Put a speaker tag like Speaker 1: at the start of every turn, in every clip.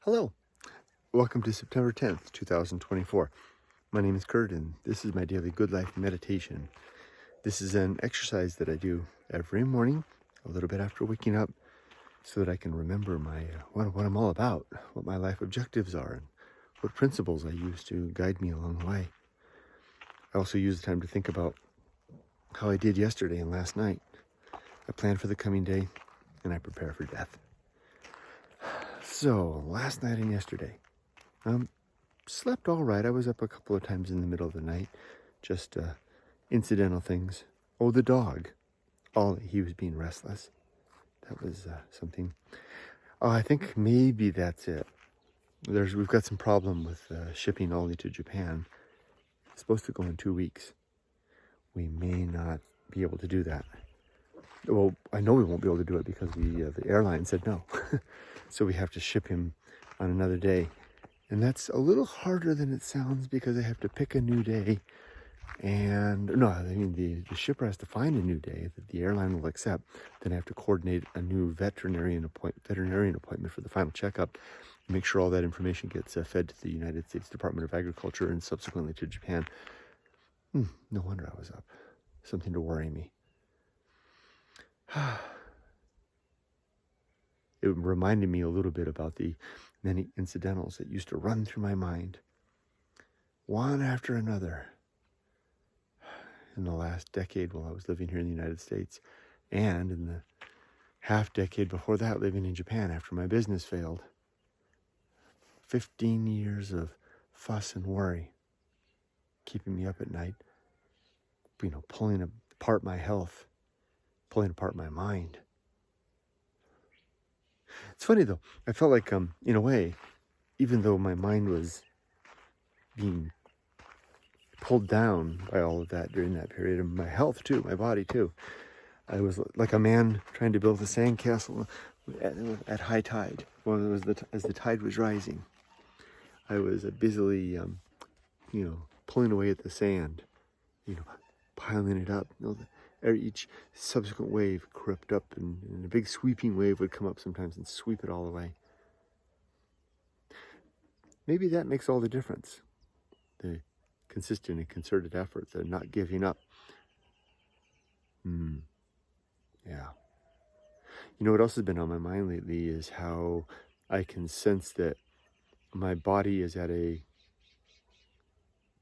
Speaker 1: Hello, welcome to September 10th, 2024. My name is Kurt, and this is my daily Good Life meditation. This is an exercise that I do every morning, a little bit after waking up, so that I can remember what I'm all about, what my life objectives are, and what principles I use to guide me along the way. I also use the time to think about how I did yesterday and last night. I plan for the coming day, and I prepare for death. So, last night and yesterday, slept all right. I was up a couple of times in the middle of the night, just incidental things. Oh, the dog. He was being restless. That was something. I think maybe that's it. We've got some problem with shipping Ollie to Japan. It's supposed to go in 2 weeks. We may not be able to do that. Well, I know we won't be able to do it because the airline said no. So we have to ship him on another day. And that's a little harder than it sounds because I have to pick a new day. And no, I mean, the shipper has to find a new day that the airline will accept. Then I have to coordinate a new veterinarian appointment for the final checkup. Make sure all that information gets fed to the United States Department of Agriculture and subsequently to Japan. No wonder I was up. Something to worry me. It reminded me a little bit about the many incidentals that used to run through my mind, one after another, in the last decade while I was living here in the United States, and in the half decade before that living in Japan after my business failed. 15 years of fuss and worry, keeping me up at night, pulling apart my health, pulling apart my mind. It's funny though, I felt like, in a way, even though my mind was being pulled down by all of that during that period, and my health too, my body too, I was like a man trying to build a sandcastle at high tide. Well, as the tide was rising, I was busily, pulling away at the sand, piling it up. Each subsequent wave crept up, and a big sweeping wave would come up sometimes and sweep it all away. Maybe that makes all the difference. The consistent and concerted efforts, the not giving up. Yeah. You know what else has been on my mind lately is how I can sense that my body is at a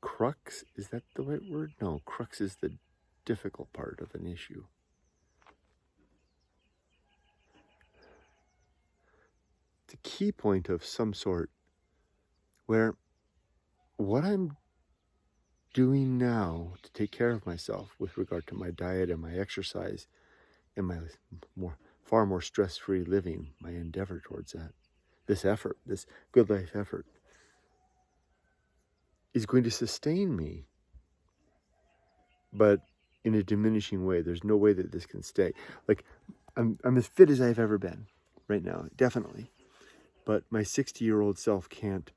Speaker 1: crux. Is that the right word? No, crux is the difficult part of an issue. It's a key point of some sort where what I'm doing now to take care of myself with regard to my diet and my exercise and my far more stress-free living, my endeavor towards that, this effort, this good life effort, is going to sustain me, but in a diminishing way. There's no way that this can stay. Like, I'm as fit as I've ever been right now, definitely. But my 60-year-old self can't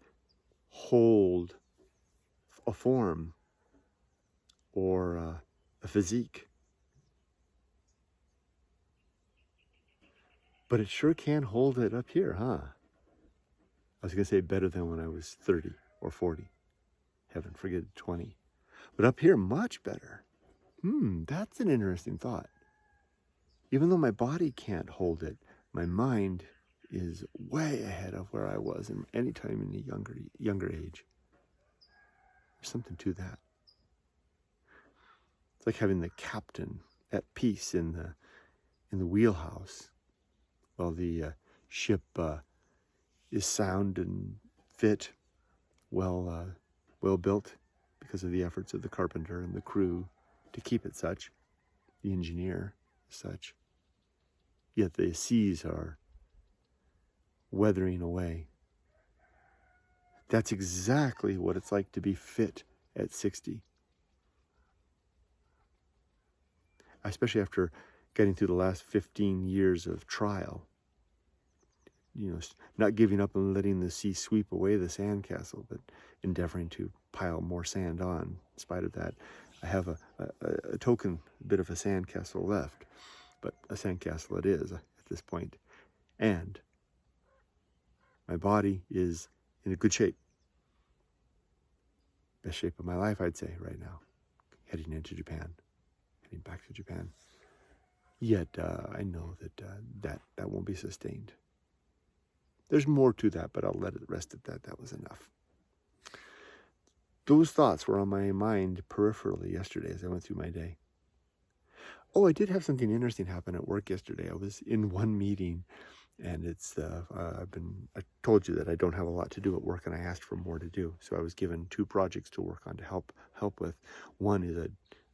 Speaker 1: hold a form or a physique. But it sure can hold it up here, huh? I was going to say better than when I was 30 or 40. Heaven forbid 20. But up here, much better. That's an interesting thought. Even though my body can't hold it, my mind is way ahead of where I was in any time in a younger age. There's something to that. It's like having the captain at peace in the wheelhouse while the ship is sound and fit, well built because of the efforts of the carpenter and the crew to keep it such, the engineer such. Yet the seas are weathering away. That's exactly what it's like to be fit at 60. Especially after getting through the last 15 years of trial. Not giving up and letting the sea sweep away the sandcastle, but endeavoring to pile more sand on. In spite of that, I have a token bit of a sandcastle left, but a sandcastle it is at this point. And My body is in a good shape. Best shape of my life, I'd say, right now. Heading into Japan. Heading back to Japan. Yet, I know that won't be sustained. There's more to that, but I'll let it rest at that. That was enough. Those thoughts were on my mind peripherally yesterday as I went through my day. Oh, I did have something interesting happen at work yesterday. I was in one meeting, and it's I told you that I don't have a lot to do at work, and I asked for more to do. So I was given 2 projects to work on to help with. One is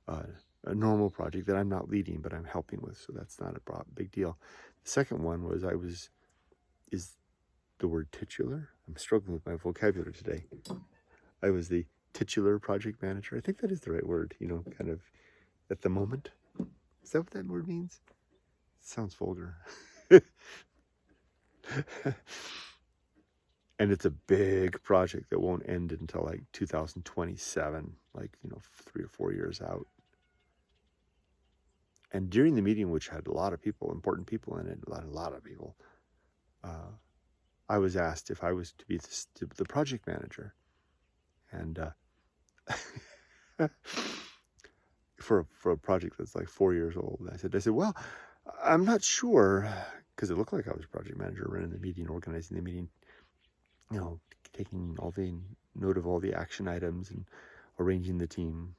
Speaker 1: a normal project that I'm not leading, but I'm helping with, so that's not a big deal. The second one was is the word titular. I'm struggling with my vocabulary today. I was the titular project manager. I think that is the right word, kind of at the moment. Is that what that word means? It sounds vulgar. And it's a big project that won't end until like 2027, 3 or 4 years out. And during the meeting, which had a lot of people, important people in it, a lot of people, I was asked if I was to be the project manager. And for a project that's like 4 years old, I said, well, I'm not sure, because it looked like I was project manager, running the meeting, organizing the meeting, taking all the note of all the action items and arranging the team,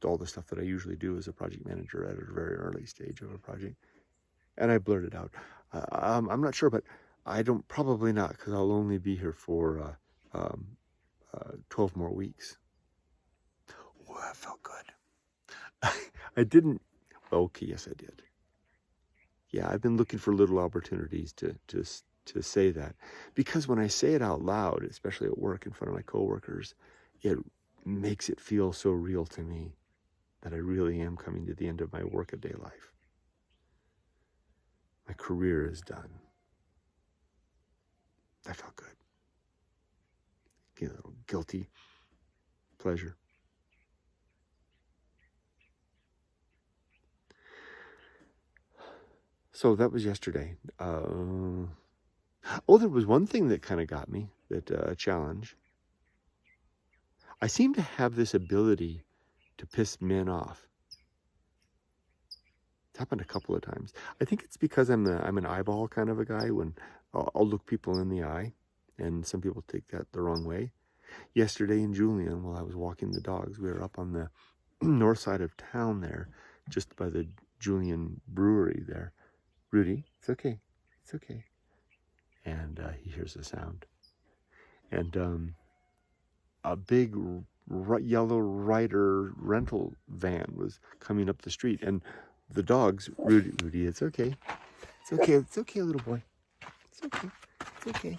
Speaker 1: all the stuff that I usually do as a project manager at a very early stage of a project. And I blurted out, I'm not sure, but probably not, because I'll only be here for 12 more weeks. Oh, that felt good. I didn't. Okay, yes, I did. Yeah, I've been looking for little opportunities to say that, because when I say it out loud, especially at work in front of my coworkers, it makes it feel so real to me that I really am coming to the end of my workaday life. My career is done. That felt good. A little guilty pleasure. So that was yesterday. There was one thing that kind of got me, a challenge. I seem to have this ability to piss men off. It's happened a couple of times. I think it's because I'm an eyeball kind of a guy. When I'll look people in the eye, and some people take that the wrong way. Yesterday in Julian, while I was walking the dogs, we were up on the north side of town there, just by the Julian brewery there. Rudy, it's okay. It's okay. And he hears the sound. And a big yellow Ryder rental van was coming up the street. And the dogs, Rudy, it's okay. It's okay. It's okay, little boy. It's okay. It's okay.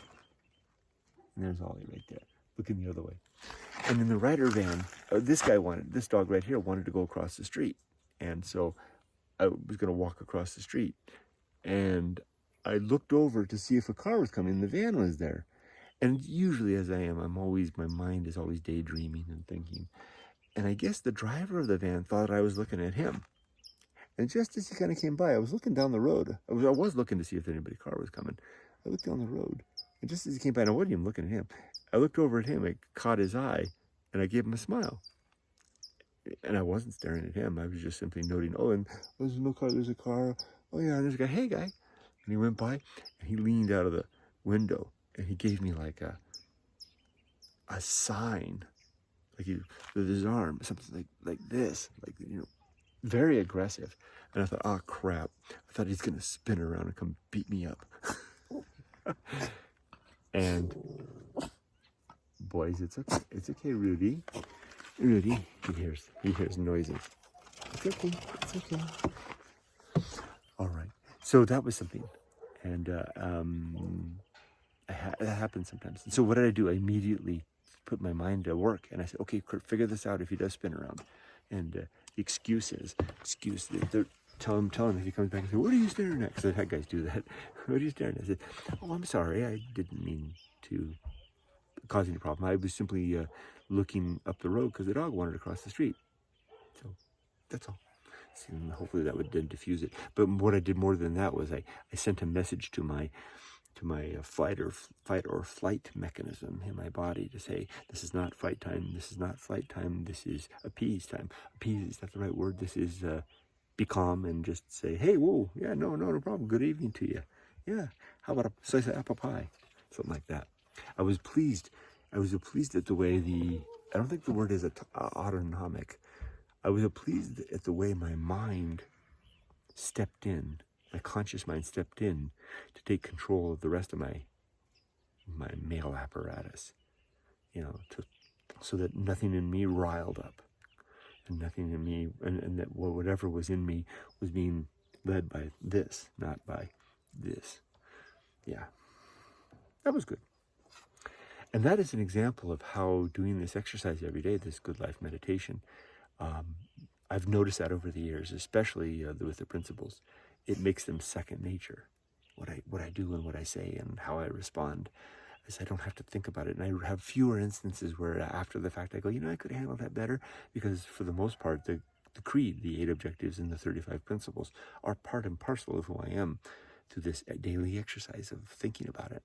Speaker 1: And there's Ollie right there, looking the other way. And in the Ryder van, this dog right here wanted to go across the street. And so I was going to walk across the street. And I looked over to see if a car was coming. The van was there. And usually, as I am, my mind is always daydreaming and thinking. And I guess the driver of the van thought I was looking at him. And just as he kind of came by, I was looking down the road. I was looking to see if anybody's car was coming. I looked down the road. And just as he came by, and I wasn't even looking at him, I looked over at him, I caught his eye, and I gave him a smile. And I wasn't staring at him. I was just simply noting, there's no car, there's a car. Oh, yeah, and there's a guy, hey, guy. And he went by, and he leaned out of the window, and he gave me like a sign, like with his arm, something like this, very aggressive. And I thought, oh, crap. I thought he's going to spin around and come beat me up. And boys, it's okay. It's okay, Rudy. Rudy, he hears noises. It's okay. It's okay. All right. So that was something, and that happens sometimes. And so what did I do? I immediately put my mind to work, and I said, okay, Kurt, figure this out if he does spin around. And the excuse. Tell him if he comes back and says, what are you staring at? Because I've had guys do that. What are you staring at? I said, oh, I'm sorry. I didn't mean to cause any problem. I was simply looking up the road because the dog wanted to cross the street. So that's all. So hopefully that would then diffuse it. But what I did more than that was I sent a message to my fight or flight mechanism in my body to say, this is not fight time, this is not flight time, this is appease time. Appease, is that the right word? This is be calm and just say, hey, whoa, yeah, no problem, good evening to you. Yeah, how about a slice of apple pie? Something like that. I was pleased at the way I don't think the word is autonomic. I was pleased at the way my mind stepped in, my conscious mind stepped in to take control of the rest of my male apparatus, so that nothing in me riled up, and nothing in me, and that whatever was in me was being led by this, not by this. Yeah, that was good. And that is an example of how doing this exercise every day, this good life meditation, I've noticed that over the years, especially with the principles, it makes them second nature. What I do and what I say and how I respond, is I don't have to think about it. And I have fewer instances where after the fact I go, I could handle that better, because for the most part, the creed, the 8 objectives and the 35 principles are part and parcel of who I am through this daily exercise of thinking about it.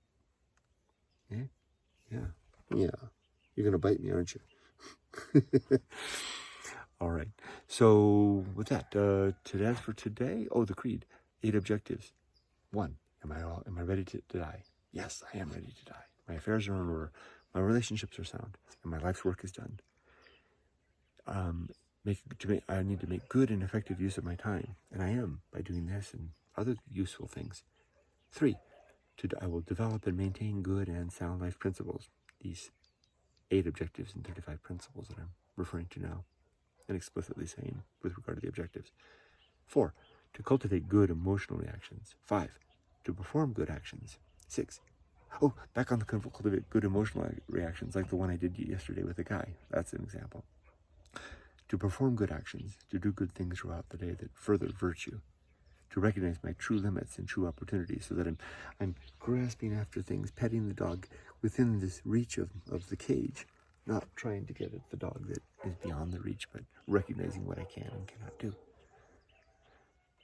Speaker 1: Yeah. You're going to bite me, aren't you? All right. So with that, as for today, the creed, 8 objectives. 1, am I ready to die? Yes, I am ready to die. My affairs are in order. My relationships are sound, and my life's work is done. I need to make good and effective use of my time, and I am by doing this and other useful things. 3, I will develop and maintain good and sound life principles. These 8 objectives and 35 principles that I'm referring to now, and explicitly saying with regard to the objectives. 4, to cultivate good emotional reactions. 5, to perform good actions. 6, back on the cultivate good emotional reactions, like the one I did yesterday with the guy. That's an example. To perform good actions, to do good things throughout the day that further virtue. To recognize my true limits and true opportunities, so that I'm grasping after things, petting the dog within this reach of the cage, not trying to get at the dog that is beyond the reach, but recognizing what I can and cannot do.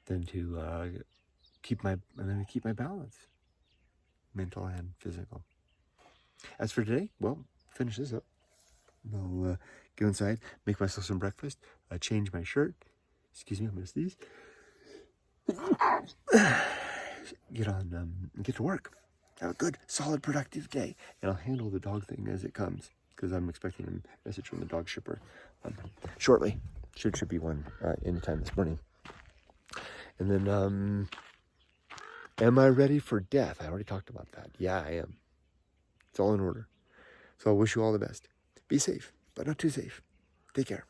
Speaker 1: Then to keep my balance, mental and physical. As for today, finish this up. I'll go inside, make myself some breakfast, change my shirt. Excuse me, I'm gonna sneeze. Get to work. Have a good, solid, productive day, and I'll handle the dog thing as it comes, because I'm expecting a message from the dog shipper shortly. Should be one anytime this morning. And then, am I ready for death? I already talked about that. Yeah, I am. It's all in order. So I wish you all the best. Be safe, but not too safe. Take care.